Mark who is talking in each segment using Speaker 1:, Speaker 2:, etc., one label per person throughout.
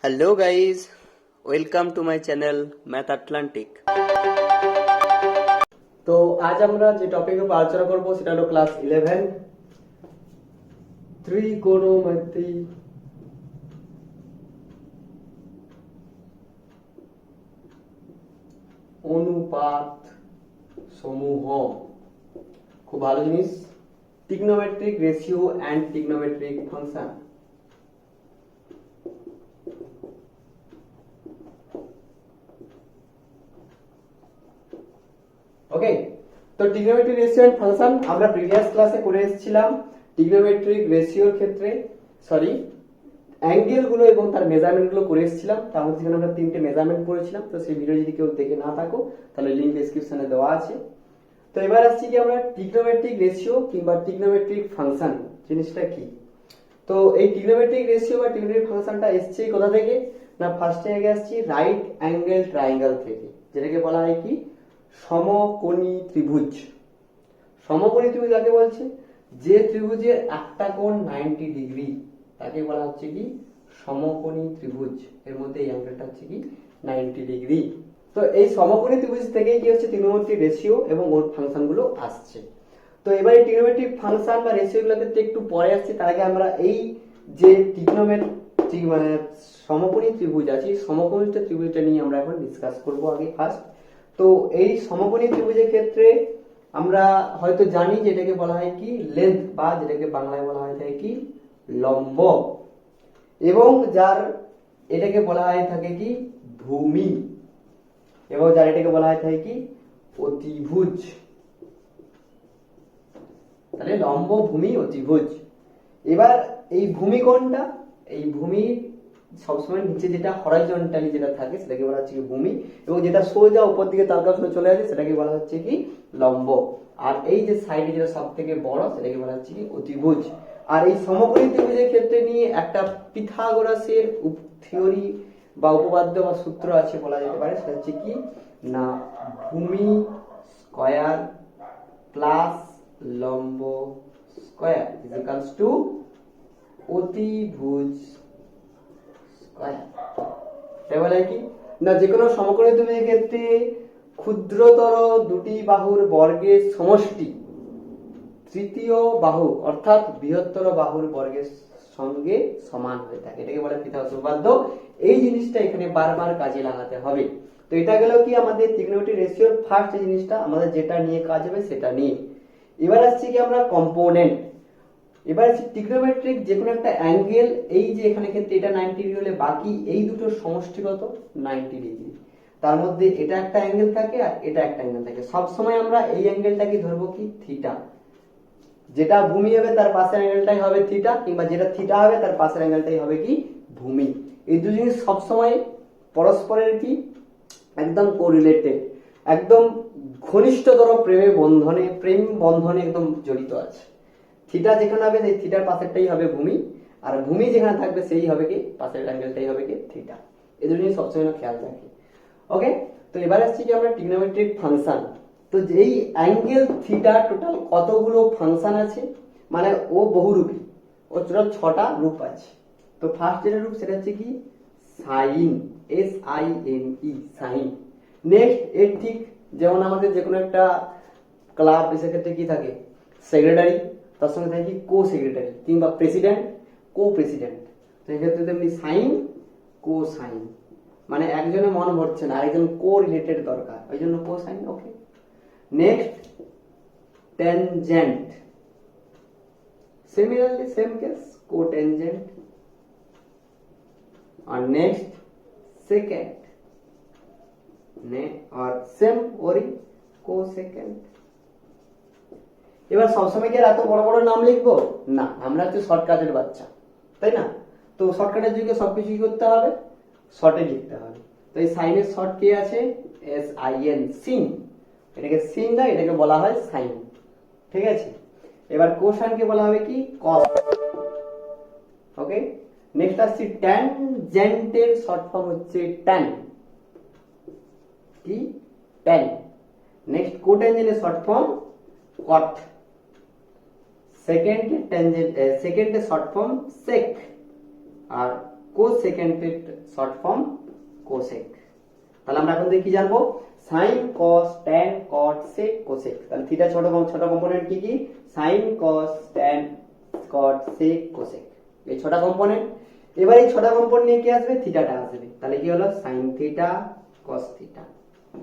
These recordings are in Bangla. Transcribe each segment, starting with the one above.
Speaker 1: Hello guys, welcome to my channel math Atlantic. তো আজ আমরা যে টপিকের উপর আলোচনা করব সেটা হলো ক্লাস 11 ত্রিকোণমিতি অনুপাত সমূহ। খুব ভালো জিনিস, trigonometric ratio and trigonometric function. Okay, তো ট্রিগনোমেট্রিক রেশিও এন্ড ফাংশন আমরা প্রিভিয়াস ক্লাসে করে এসেছিলাম। ট্রিগনোমেট্রিক রেশিওর ক্ষেত্রে অ্যাঙ্গেল গুলো এবং তার মেজারমেন্ট গুলো করে এসেছিলাম। তার মধ্যে আমরা তিনটে মেজারমেন্ট করেছিলাম। তো সেই ভিডিও যদি কেউ দেখে না থাকো তাহলে লিংক ডেসক্রিপশনে দেওয়া আছে। তো এবার আসছি কি আমরা ট্রিগনোমেট্রিক রেশিও কিংবা ট্রিগনোমেট্রিক ফাংশন জিনিসটা কি। তো এই ট্রিগনোমেট্রিক রেশিও বা ট্রিগনোমেট্রিক ফাংশনটা এসছে কোথা থেকে না, ফার্স্টে আগে আসছি রাইট অ্যাঙ্গেল ট্রায়াঙ্গেল থেকে, যেটাকে বলা হয় কি সমকোণী ত্রিভুজ। সমকোণী ত্রিভুজ কাকে বলছে? যে ত্রিভুজের একটা কোণ 90 ডিগ্রি তাকে বলা হচ্ছে কি সমকোণী ত্রিভুজ। এর মধ্যে এই অ্যাঙ্গেলটা হচ্ছে কি 90 ডিগ্রি। তো এই সমকোণী ত্রিভুজ থেকেই কি হচ্ছে ট্রিগনোমেট্রিক রেশিও এবং ওর ফাংশন গুলো আসছে। তো এবার এই ট্রিগনোমেট্রিক ফাংশন বা রেশিও গুলোতে একটু পরে আসছে। তার আগে আমরা এই যে ট্রিগনোমেট্রিক মানে সমকোণী ত্রিভুজ আছে, সমকোণী ত্রিভুজটা নিয়ে আমরা এখন ডিসকাস করব আগে ফার্স্ট। তো এই সমকোণী ত্রিভুজের ক্ষেত্রে আমরা হয়তো জানি যে এটাকে বলা হয় কি লেন্থ, বা যেটাকে বাংলায় বলা হয় থাকে কি লম্ব, এবং যার এটাকে বলা হয় থাকে কি ভূমি, এবং যার এটাকে বলা হয় থাকে কি অতিভুজ। তাহলে লম্ব, ভূমি, অতিভুজ। এবার এই ভূমি কোণটা, এই ভূমি সবসময় নিচে যেটা হরাইজন্টালি যেটা থাকে সেটাকে বলা হচ্ছে কি ভূমি, এবং যেটা সোজা উপর দিকে তারকা চলে আসে সেটাকে বলা হচ্ছে কি লম্ব। আর এই যে সাইডে যেটা সব থেকে বড় সেটাকে বলা হচ্ছে কি অতিভুজ। আর এই সমকোণী ত্রিভুজের ক্ষেত্রে নিয়ে একটা পিথাগোরাসের থিওরি বা উপপাদ্য বা সূত্র আছে বলা যেতে পারে। সেটা হচ্ছে কি না ভূমি স্কয়ার প্লাস লম্ব স্কয়ার ইজ ইকুয়ালস টু অতিভুজ স্কয়ার। তাই বলে কি না যে কোনো সমকোণী ত্রিভুজের ক্ষেত্রে ক্ষুদ্রতর দুটি বাহুর বর্গের সমষ্টি তৃতীয় বাহু অর্থাৎ বৃহত্তর বাহুর বর্গের সঙ্গে সমান হয়ে থাকে। এটাকে বলে পিথাগোরাস উপপাদ্য। এই জিনিসটা এখানে বারবার কাজে লাগাতে হবে। তো এটা গেল কি আমাদের ট্রিগনোমেট্রিক রেশিওর ফার্স্ট জিনিসটা, আমাদের যেটা নিয়ে কাজ হবে সেটা নিয়ে। এবার আসছে কি আমরা কম্পোনেন্ট। এবার আছে ট্রিগনোমেট্রিক যে কোনো একটা অ্যাঙ্গেল, এই যে এখানে ক্ষেত্রে এটা 90 ডিগ্রি হলে বাকি এই দুটোর সমষ্টিগত 90 ডিগ্রি। তার মধ্যে এটা একটা অ্যাঙ্গেল থাকে আর এটা একটা অ্যাঙ্গেল থাকে। সব সময় আমরা এই অ্যাঙ্গেলটাকে ধরবো কি থিটা। যেটা ভূমি হবে তার পাশের অ্যাঙ্গেলটাই হবে থিটা, কিংবা যেটা থিটা হবে তার পাশের অ্যাঙ্গেলটাই হবে কি ভূমি। এই দুটো জিনিস সব সময় পরস্পরের কি একদম কোরিলেটেড, একদম ঘনিষ্ঠতর প্রেম বন্ধনে একদম জড়িত আছে। থিটা যেখানে হবে সেই থিটার পাশেরটাই হবে ভূমি, আর ভূমি যেখানে থাকবে সেই হবে কি পাশের অ্যাঙ্গেলটাই হবে কি থিটা। এই দুটো জিনিস সবসময় খেয়াল রাখি। ওকে, তো এবার আসছি কি আমরা ট্রিগনোমেট্রিক ফাংশন। তো এই অ্যাঙ্গেল থিটা টোটাল কতগুলো ফাংশন আছে, মানে ও বহুরূপী, ও টোটাল 6টা রূপ আছে। তো ফার্স্ট যেটা রূপ সেটা হচ্ছে কি সাইন, SINE সাইন। নেক্সট এর ঠিক যেমন আমাদের যে কোনো একটা ক্লাব এসে ক্ষেত্রে কি থাকে সেক্রেটারি, তার সঙ্গে থাকে কি কো সেক্রেটারি, কিংবা প্রেসিডেন্ট কো প্রেসিডেন্ট। তো এক্ষেত্রে তেমনি সাইন কো সাইন, মানে একজনে মন ভরছে না আরেকজন কো রিলেটেড দরকার, ওই জন্য cosine. Okay, next tangent, similarly same case cotangent. और नेक्स्ट सेकेंड ने और सेम ওরই কোসেকেন্ড। এবার সবসময় কি এত বড় বড় নাম লিখবো না, আমরা হচ্ছে শর্টকাটের বাচ্চা, তাই না? তো শর্টকাটের যুগে সবকিছু কি করতে হবে, শর্টে লিখতে হবে। তো এই সাইনের শর্ট কি আছে SIN, সিন। এটাকে সিন না, এটাকে বলা হয় সাইন, ঠিক আছে? এবার কোসাইনকে বলা হবে কি কস। ওকে, নেক্সট আসছে ট্যানজেন্টের শর্ট ফর্ম হচ্ছে ট্যান, কি ট্যান। নেক্সট কোট্যানজেন্টের short form cot. Secant tangent সেকেন্ডের শর্ট ফর্ম সেক, আর কোসেকেন্টের শর্ট ফর্ম কোসেক। তাহলে আমরা এখন দেখি জানবো sine cos tan cot sec cosec. তাহলে থিটা ছোট কম্পোনেন্ট কি কি? Sine cos tan cot sec cosec, এই ছটা কম্পোনেন্ট। এবার এই ছটা কম্পোনেন্ট নিয়ে কি আসবে? থিটাটা আসবে। তাহলে কি হলো? Sine theta, cos theta,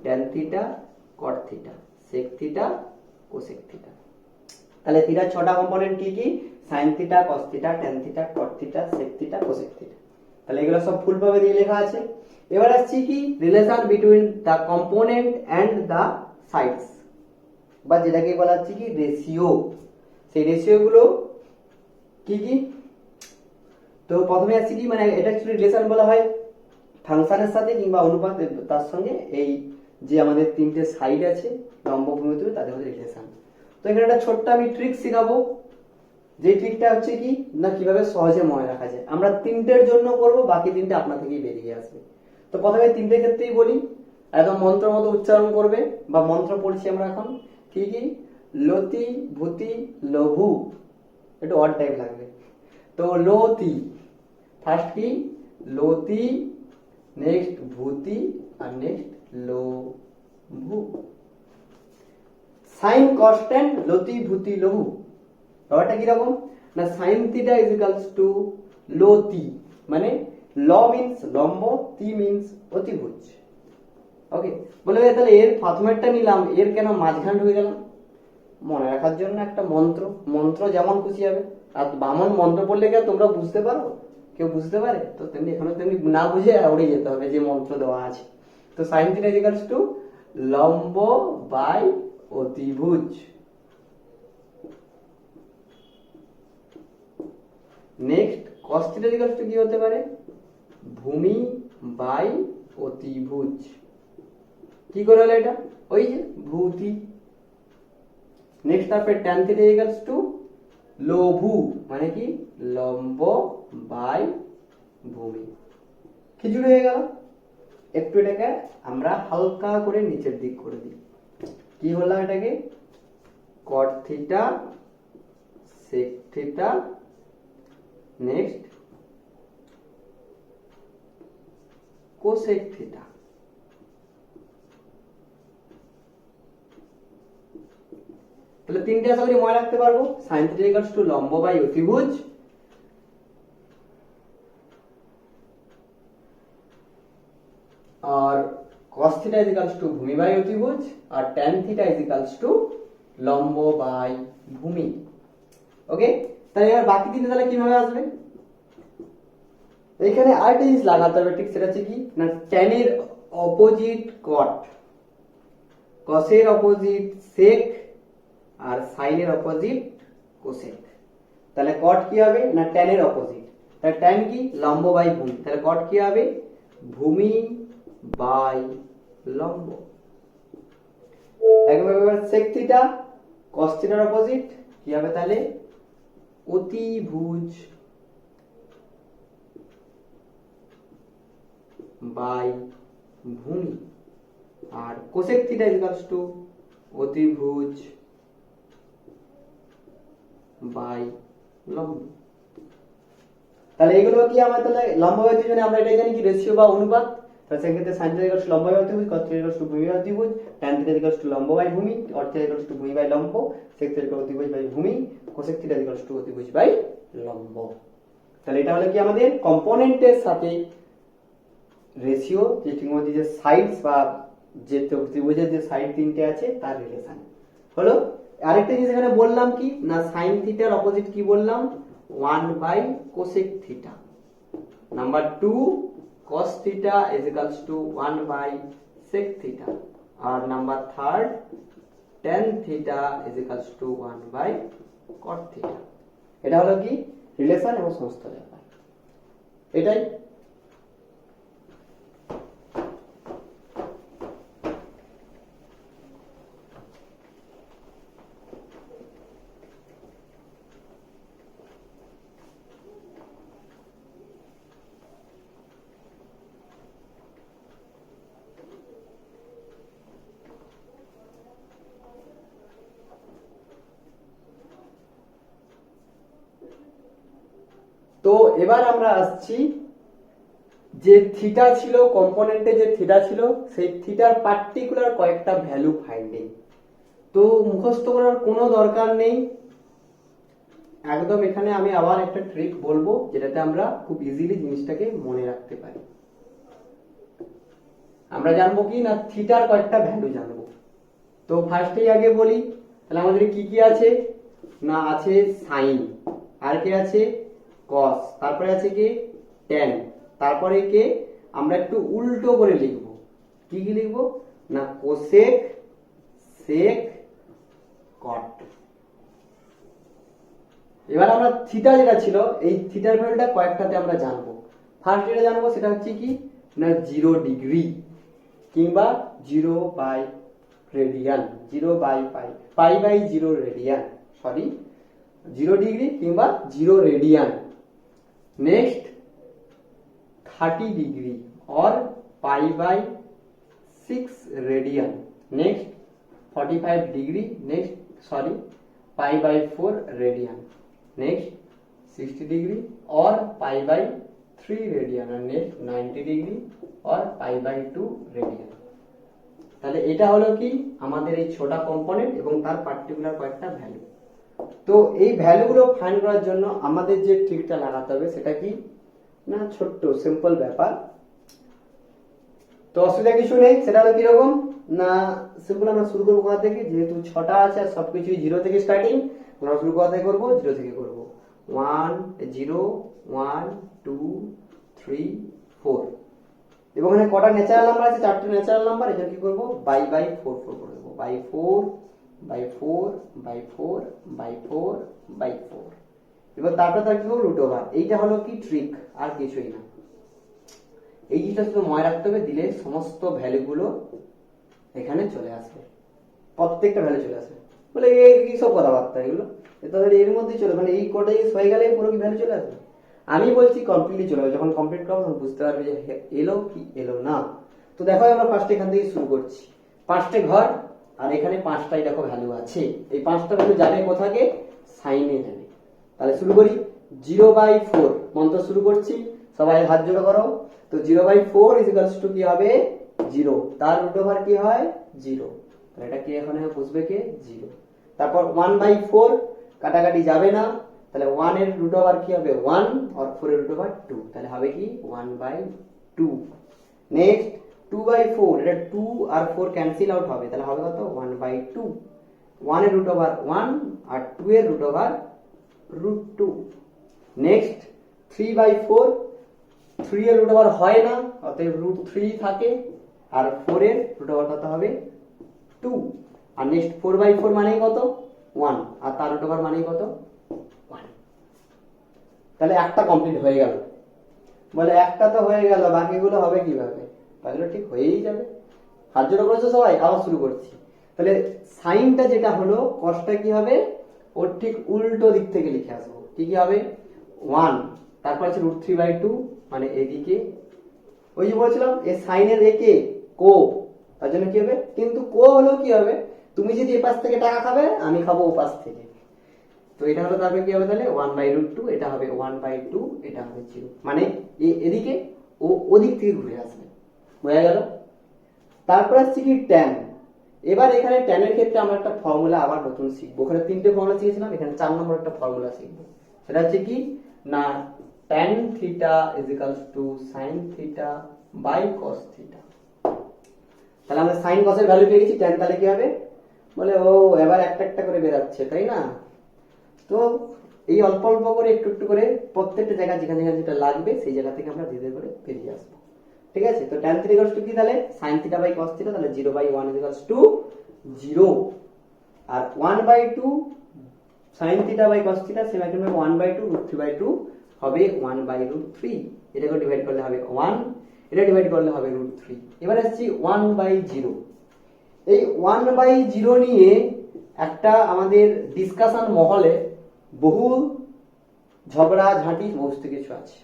Speaker 1: tan theta, cot theta, sec theta, cosec theta. তাহলে থিটার ছটা কম্পোনেন্ট কি কি? Sine theta, cos theta, tan theta, cot theta, sec theta, cosec theta. তাহলে এগুলো সব ফুল ভাবে দিয়ে লেখা আছে। এবার আসছি কি? Relation between the component and the sides, বা যেটাকে বলা হচ্ছে কি রেশিও। সেই রেশিও গুলো কি কি? তো প্রথমে আসছি কি, মানে এটা অ্যাকচুয়ালি রিলেশন বলা হয় ফাংশনের সাথে কিংবা অনুপাত তার সঙ্গে এই যে আমাদের তিনটে সাইড আছে লম্ব ভূমিতে তাদের মধ্যে রিলেশন। তো এখানে একটা ছোট্ট আমি ট্রিক শেখাবো, যে ট্রিকটা হচ্ছে কি না কিভাবে সহজে মনে রাখা যায়। আমরা তিনটের জন্য করব, বাকি তিনটে আপনা থেকেই বেরিয়ে আসবে। তো প্রথমে তিনটে ক্ষেত্রেই বলি, একদম মন্ত্র মতো উচ্চারণ করবে, বা মন্ত্র পড়ছি আমরা এখন। কি কি? লতি, ভূতি, লঘু। একটু অড টাইপ লাগবে। তো লতি, ফার্স্ট কি? লতি, নেক্সট ভূতি, আর নেক্সট লঘু। সাইন কনস্ট্যান্ট লতি ভূতি লঘু। ব্যাপারটা কিরকম না, sine theta is equals two লতি, মানে ল মিন্স লম্ব, তি মিন্স অতিভুজ। ওকে, বলে তাহলে এর প্রথমেরটা নিলাম, এর কেন মাঝখান ঢুকে গেলাম? মনে রাখার জন্য একটা মন্ত্র, মন্ত্র যেমন খুশি হবে। আর বামন মন্ত্র পড়লে কি তোমরা বুঝতে পারো? কেউ বুঝতে পারে? তো তেমনি এখানে তেমনি না বুঝে উড়ে যেতে হবে যে মন্ত্র দেওয়া আছে। তো sine theta is equals to লম্ব বাই অতিভুজ। Next cos theta equals two কি হতে পারে? ভূমি বাই অতিভুজ। কি করে হলো এটা? ওই যে ভূতি। নেক্সট তারপরে tan থিটা ইকুয়ালস টু লঘু, মানে কি লম্ব বাই ভূমি। খিচুড়ি হয়ে গেল। একটু এটাকে আমরা হালকা করে নিচের দিক করে দিই। কি বললাম এটাকে? cot theta, sec theta, next cosec theta. তাহলে তিনটে আশা করি মনে রাখতে পারবো। সাইন থিটা ইকুয়ালস টু লম্ব বাই অতিভুজ, और cos theta is equals to भूमि बाई अतिभुज, और tan theta is equals to লম্ব বাই ভূমি। ওকে, তাহলে এবার বাকি তিনটে তাহলে কিভাবে আসবে? এখানে আরেকটা জিনিস লাগাতে হবে, ঠিক সেটা হচ্ছে কি না tan এর অপোজিট cot, cos এর অপোজিট sec, আর sin এর অপোজিট cosec। তাহলে cot কি হবে না tan এর অপোজিট, তাহলে tan কি লম্ব বাই ভূমি, তাহলে cot কি হবে ভূমি বাই লম্ব। একবার sec থিটা cos থিটার অপোজিট কি হবে তাহলে অতিভুজ বাই ভূমি, আর cosec theta is equals two অতিভুজ বাই লম্ব। তাহলে এগুলো কি আমরা তাহলে লম্ব বাই অতিভুজ, আমরা এটা জানি কি রেশিও বা অনুপাত। তাহলে সেক্ষেত্রে sin থিটা ইকুয়ালস টু লম্ব বাই অতিভুজ, cos থিটা ইকুয়ালস টু ভূমি বাই অতিভুজ, tan থিটা ইকুয়ালস টু লম্ব বাই ভূমি, cot থিটা ইকুয়ালস টু ভূমি বাই লম্ব, sec থিটা ইকুয়ালস টু অতিভুজ বাই ভূমি, cosec থিটা ইকুয়ালস টু অতিভুজ বাই লম্ব। তাহলে এটা হলো কি আমাদের কম্পোনেন্টের সাথে রেশিও, যে সাইডস বা যে ত্রিভুজের যে সাইড তিনটে আছে তার রিলেশন হলো। আরেকটা জিনিস এখানে বললাম কি না sin থিটার অপোজিট কি বললাম 1 by cosec theta. Number 2 cos theta is equals to 1 by sec theta, আর number 3 tan theta is equals to 1 by cot theta. এটা হলো কি রিলেশন এবং সমস্ত ব্যাপার এটাই। তো এবার আমরা আসছি যে থিটা ছিল, কম্পোনেন্টে যে থিটা ছিল, সেই থিটার পার্টিকুলার কয়েকটা ভ্যালু ফাইন্ডিং। তো মুখস্থ করার কোনো দরকার নেই, একদম এখানে আমি আবার একটা ট্রিক বলবো যেটাতে আমরা খুব ইজিলি জিনিসটাকে মনে রাখতে পারি। আমরা জানবো কি না, থিটার কয়েকটা ভ্যালু জানবো। তো ফার্স্টেই আগে বলি, তাহলে আমাদের কি কি আছে না, আছে সাইন, আর কি আছে কস, তারপরে আছে কি ট্যান, তারপরে কে আমরা একটু উল্টো করে লিখবো, কি কি লিখবো না, কোসেক, সেক, কট। এবার আমরা থিটা যেটা ছিল, এই থিটার ভ্যালুটা কয়েকটাতে আমরা জানবো। ফার্স্ট যেটা জানবো সেটা হচ্ছে কি না 0 ডিগ্রি কিংবা 0 by radian, 0 by pi, pi by 0 radian, sorry 0 degree কিংবা 0 radian. Next 30 degree or pi by 6 radian. Next 45 degree, next sorry pi by 4 radian. Next 60 degree or pi by 3 radian, আর next 90 degree or pi by 2 radian. তাহলে এটা হলো কি আমাদের এই ছোটা কম্পোনেন্ট এবং তার পার্টিকুলার কয়েকটা ভ্যালু। তো এই ভ্যালুগুলো ফাইন্ড করার জন্য আমাদের যে ট্রিকটা লাগাতে হবে সেটা কি না, ছোট্ট সিম্পল ব্যাপার। তো অসুবিধা কিছু নেই, সেটা হলো কিরকম না, সিম্পল আমরা শুরু করবো কোথা থেকে, যেহেতু ছটা আছে আর সবকিছুই 0 থেকে স্টার্টিং, আমরা শুরু কোথা থেকে করবো, 0 থেকে করবো। 1 0 1 2 3 4, এবং এখানে কটা ন্যাচারাল নাম্বার আছে, 4টে ন্যাচারাল নাম্বার, এখানে কি করবো বাই 4 4 করে দেবো, by 4 by 4 by 4 by 4 by 4। এবার তারপরে তার কি করবো রুট ওভার। এইটা হলো কি ট্রিক, আর কিছুই না। এই জিনিসটা শুধু মনে রাখতে হবে, দিলে সমস্ত ভ্যালুগুলো এখানে চলে আসবে, প্রত্যেকটা ভ্যালু চলে আসবে। বলে কি সব কথাবার্তা এগুলো, তাহলে এর মধ্যে চলে, মানে এই কোডে হয়ে গেলে পুরো কি ভ্যালু চলে আসবে। আমি বলছি কমপ্লিটলি চলে যাবে, যখন কমপ্লিট করবো তখন বুঝতে পারবে যে এলো কি এলো না। তো দেখো আমরা ফার্স্ট এখান থেকে শুরু করছি, 5টে ঘর আর এখানে 5টাই দেখো ভ্যালু আছে। এই 5টা ভ্যালু যাবে কোথাকে, সাইনে যাবে। তাহলে শুরু করি 0/4, মন্ত্র শুরু করছি, সবাই হাত জোড়ো করো। তো 0/4 ইজ ইকুয়ালস টু কি হবে 0, তার রুট ওভার কি হয় 0, তাহলে এটা কি এখানে বুঝবে কে 0। তারপর 1/4 কাটাকাটি যাবে না, তাহলে 1 এর রুট ওভার কি হবে 1 আর 4 এর রুট ওভার 2, তাহলে হবে কি 1/2। নেক্সট 2/4, এটা 2 আর 4 ক্যান্সেল আউট হবে, তাহলে হবে কত 1/2। 1 এর রুট ওভার 1 আর 2 এর রুট ওভার √2। নেক্সট 3/4, 3 এর রুট ওভার হয় না, অতএব √3 থাকে, আর 4 এর রুট ওভার কত হবে 2। আর নেক্সট 4/4 মানে কত 1, আর তার রুট ওভার মানে কত 1। তাহলে একটা কমপ্লিট হয়ে গেল। বলে একটা তো হয়ে গেল, বাকিগুলো হবে কিভাবে, তাহলে ঠিক হয়েই যাবে। হাত জোড়ো করেছো সবাই, আবার শুরু করছি। তাহলে সাইনটা যেটা হলো, কসটা কি হবে ওর ঠিক উল্টো দিক থেকে লিখে আসবো, কি কি হবে 1, তারপর আছে √3/2, মানে এদিকে ওই যে বলছিলাম এই সাইনের একে কো, তার জন্য কি হবে, কিন্তু কো হলো কি হবে, তুমি যদি এ পাশ থেকে টাকা খাবে, আমি খাবো ও পাশ থেকে। তো এটা হলো তারপরে কি হবে তাহলে 1/√2, এটা হবে 1/2, এটা হবে 0, মানে এদিকে ও ওদিক থেকে ঘুরে আসবে, বোঝা গেল। তারপর আসছে কি ট্যান। এবার এখানে ট্যানের ক্ষেত্রে আমরা একটা ফর্মুলা আবার নতুন শিখবো। ওখানে 3টে ফর্মুলা শিখেছিলাম, এখানে 4 নম্বর একটা ফর্মুলা শিখবো। সেটা হচ্ছে কি না tan θ = sin θ বাই cos θ। তাহলে আমরা sin cos এর ভ্যালু পেয়ে গেছি, tan তাহলে কি হবে, বলে ও এবার একটা একটা করে বেরাচ্ছে, তাই না। তো এই অল্প অল্প করে একটু একটু করে প্রত্যেকটা জায়গা যেখানে যেখানে যেটা লাগবে সেই জায়গা থেকে আমরা ধীরে ধীরে করে বেরিয়ে আসবো, ঠিক আছে। তো tan θ = কি তাহলে sin θ বাই cos θ, তাহলে 0/1 = 0, আর 1/2 sin θ বাই cos θ সেম একদম 1/2 √3/2 হবে 1/√3, এটাকে ডিভাইড করলে হবে 1, এটা ডিভাইড করলে হবে √3। এবার আসছি 1/0। এই 1/0 নিয়ে একটা আমাদের ডিসকাশন মহলে বহু ঝগড়া ঝাঁটি সমস্ত কিছু আছে।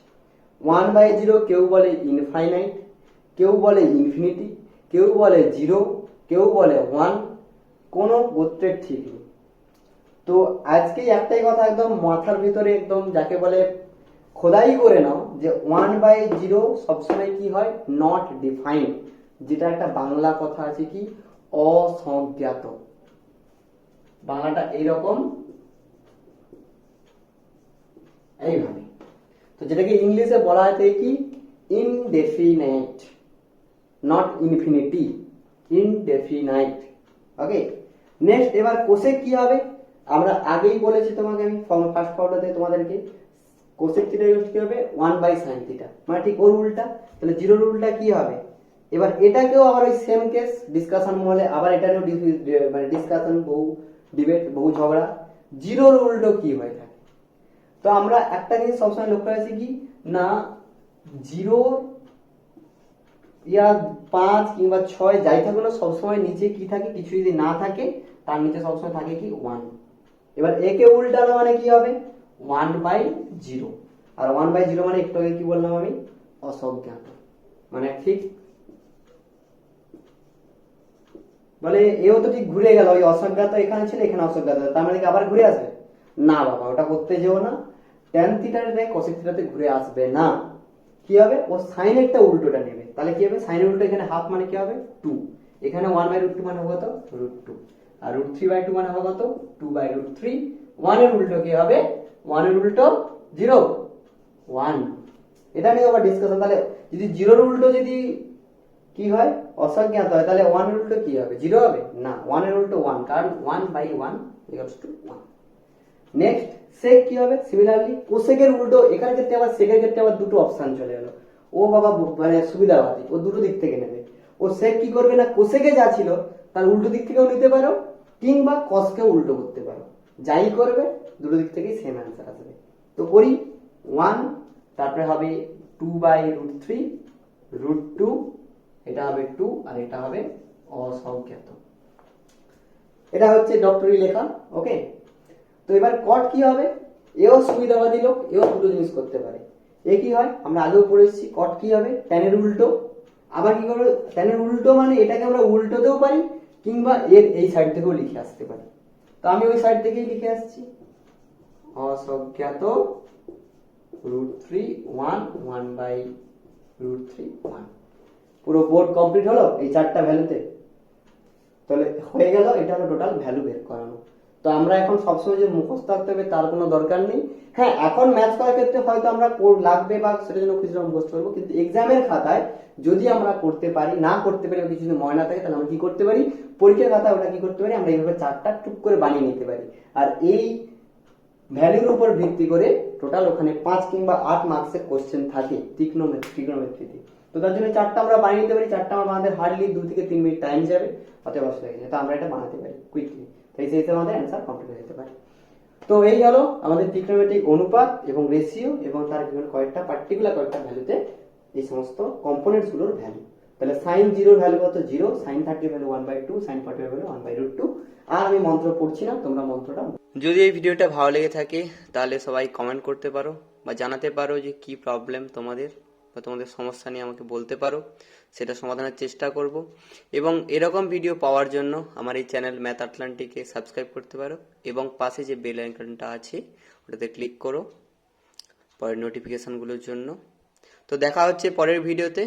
Speaker 1: 1/0 কেউ বলে ইনফাইনাইট, কেউ বলে ইনফিনিটি, কেউ বলে 0, কেউ বলে 1, কোনো গোত্রের ঠিক নেই। তো আজকে একটাই কথা একদম মাথার ভিতরে একদম যাকে বলে খোদাই করে নাও যে 1/0 সবসময় কি হয়, নট ডিফাইন্ড, যেটা একটা বাংলা কথা আছে কি, অসংজ্ঞাত। বাংলাটা এইরকম, এইভাবে। তো যেটাকে ইংলিশে বলা হয় কি, indefinite, not infinity, indefinite. Okay, next এবার কোসেক কি হবে, আমরা আগেই বলেছি তোমাকে, আমি ফার্স্ট পাউডারে তোমাদেরকে, কোসেক থিটা কি হবে 1/sin থিটা, মানে ঠিক ওর উল্টা। তাহলে জিরোর উল্টা কি হবে, এবার এটাকেও আবার ওই সেম কেস, ডিসকাশন মহলে আবার এটারও মানে ডিসকাশন, বহু ডিবেট, বহু ঝগড়া, জিরোর উল্টো কি হয়ে থাকে। তো আমরা একটা জিনিস সবসময় লক্ষ্য রাখছি কি না, জিরো ইয়া 5 কিংবা 6 যাই থাকুক না, সবসময় নিচে কি থাকে, কিছু যদি না থাকে তার নিচে সবসময় থাকে কি 1। এবার একে উল্টানো মানে কি হবে 1/0, আর 1/0 মানে একটু আগে কি বললাম আমি, অসংজ্ঞাত। মানে ঠিক বলে এও তো ঠিক ঘুরে গেল, ওই অসংজ্ঞাত এখানে ছিল, এখানে অসংজ্ঞাত, তার মানে কি আবার ঘুরে আসবে না বাবা, ওটা করতে যেও না। ট্যান থিটার কোসেক থিটাতে ঘুরে আসবে না। কি হবে, ও সাইনেরটা উল্টোটা নেবে, তাহলে কি হবে, সাইনের উল্টো এখানে হাফ মানে কি হবে 2, এখানে 1/√2 মানে হবে কত √2, আর √3/2 মানে হবে কত 2/√3। 1 এর উল্টো কি হবে, 1 এর উল্টো 0, 1। এটা নিয়ে আবার ডিসকাশন। তাহলে যদি 0 এর উল্টো যদি কি হয়, অসংজ্ঞাত হয়, তাহলে 1 এর উল্টো কি হবে, 0 হবে না, 1 এর উল্টো 1, কারণ 1/1 = 1। নেক্সট সেক কি হবে, সিমিলারলি কোসেকের উল্টো, এখানে ক্ষেত্রে আবার সেকের ক্ষেত্রে আবার দুটো অপশন চলে গেল। ও বাবা মানে সুবিধাবাদী, ও দুটো দিক থেকে নেবে। ও সেক কি করবে না, কোসেকে যা ছিল তার উল্টো দিক থেকেও নিতে পারো, কিংবা কসকেও উল্টো করতে পারো, যাই করবে দুটো দিক থেকেই সেম অ্যান্সার আসবে। তো করি 1, তারপরে হবে 2/√3, √2, এটা হবে 2, আর এটা হবে অসংজ্ঞাত। এটা হচ্ছে ডক্টরি লেখা। ওকে, তো এবার কট কি হবে, এও সুবিধাবাদী লোক, এও দুটো জিনিস করতে পারে। এ কি হয়, আমরা আগেও পড়েছি, কট কি হবে ট্যানের উল্টো। আবার কি করবে, ট্যানের উল্টো মানে এটাকে আমরা উল্টোতেও পারি, কিংবা এর এই সাইড থেকেও লিখে আসতে পারি। তো আমি ওই সাইড থেকেই লিখে আসছি, অসংজ্ঞাত √3 1, 1/√3 1। পুরো বোর্ড কমপ্লিট হলো এই চারটা ভ্যালুতে। তাহলে হয়ে গেল, এটা হলো টোটাল ভ্যালু বের করানো। তো আমরা এখন সবসময় যে মুখস্থ রাখতে হবে তার কোনো দরকার নেই। হ্যাঁ, এখন ম্যাথ করার ক্ষেত্রে হয়তো আমরা লাগবে বা সেটার জন্য খুচরা মুখস্থ করবো, কিন্তু এক্সামের খাতায় যদি আমরা করতে পারি, না করতে পারি, কিছু যদি মনে না থাকে, তাহলে আমরা কি করতে পারি, পরীক্ষার খাতায় ওটা কি করতে পারি, আমরা এইভাবে চারটা টুক করে বানিয়ে নিতে পারি। আর এই ভ্যালুর উপর ভিত্তি করে টোটাল ওখানে 5 কিংবা 8 মার্কসের কোশ্চেন থাকে ট্রিগনোমেট্রিতে। তো তার জন্য চারটা আমরা বানিয়ে নিতে পারি। চারটা আমাদের হার্ডলি 2 থেকে 3 মিনিট টাইম যাবে, অতএব অসুবিধা নেই, তো আমরা এটা বানাতে পারি কুইকলি। তাই সেই হিসেবে আমাদের অ্যান্সার কমপ্লিট হয়ে যেতে পারে। তো এই গেল আমাদের ট্রিগনোমেট্রিক অনুপাত এবং রেশিও এবং তার বিভিন্ন কয়েকটা পার্টিকুলার কয়েকটা ভ্যালুতে এই সমস্ত কম্পোনেন্টস গুলোর ভ্যালু। তাহলে sin 0 এর ভ্যালু কত 0, sin 30 এর ভ্যালু 1/2, sin 40 এর ভ্যালু 1/√2। আর আমি মন্ত্র পড়ছি না, তোমরা মন্ত্রটা। যদি এই ভিডিওটা ভালো লেগে থাকে তাহলে সবাই কমেন্ট করতে পারো বা জানাতে পারো যে কি প্রবলেম তোমাদের বা তোমাদের সমস্যা নিয়ে আমাকে বলতে পারো, সেটা সমাধানের চেষ্টা করব। এবং এরকম ভিডিও পাওয়ার জন্য আমার এই চ্যানেল ম্যাথ আটলান্টিকে সাবস্ক্রাইব করতে পারো, এবং পাশে যে বেল আইকনটা আছে ওটাতে ক্লিক করো পরের নোটিফিকেশনগুলোর জন্য। তো দেখা হচ্ছে পরের ভিডিওতে।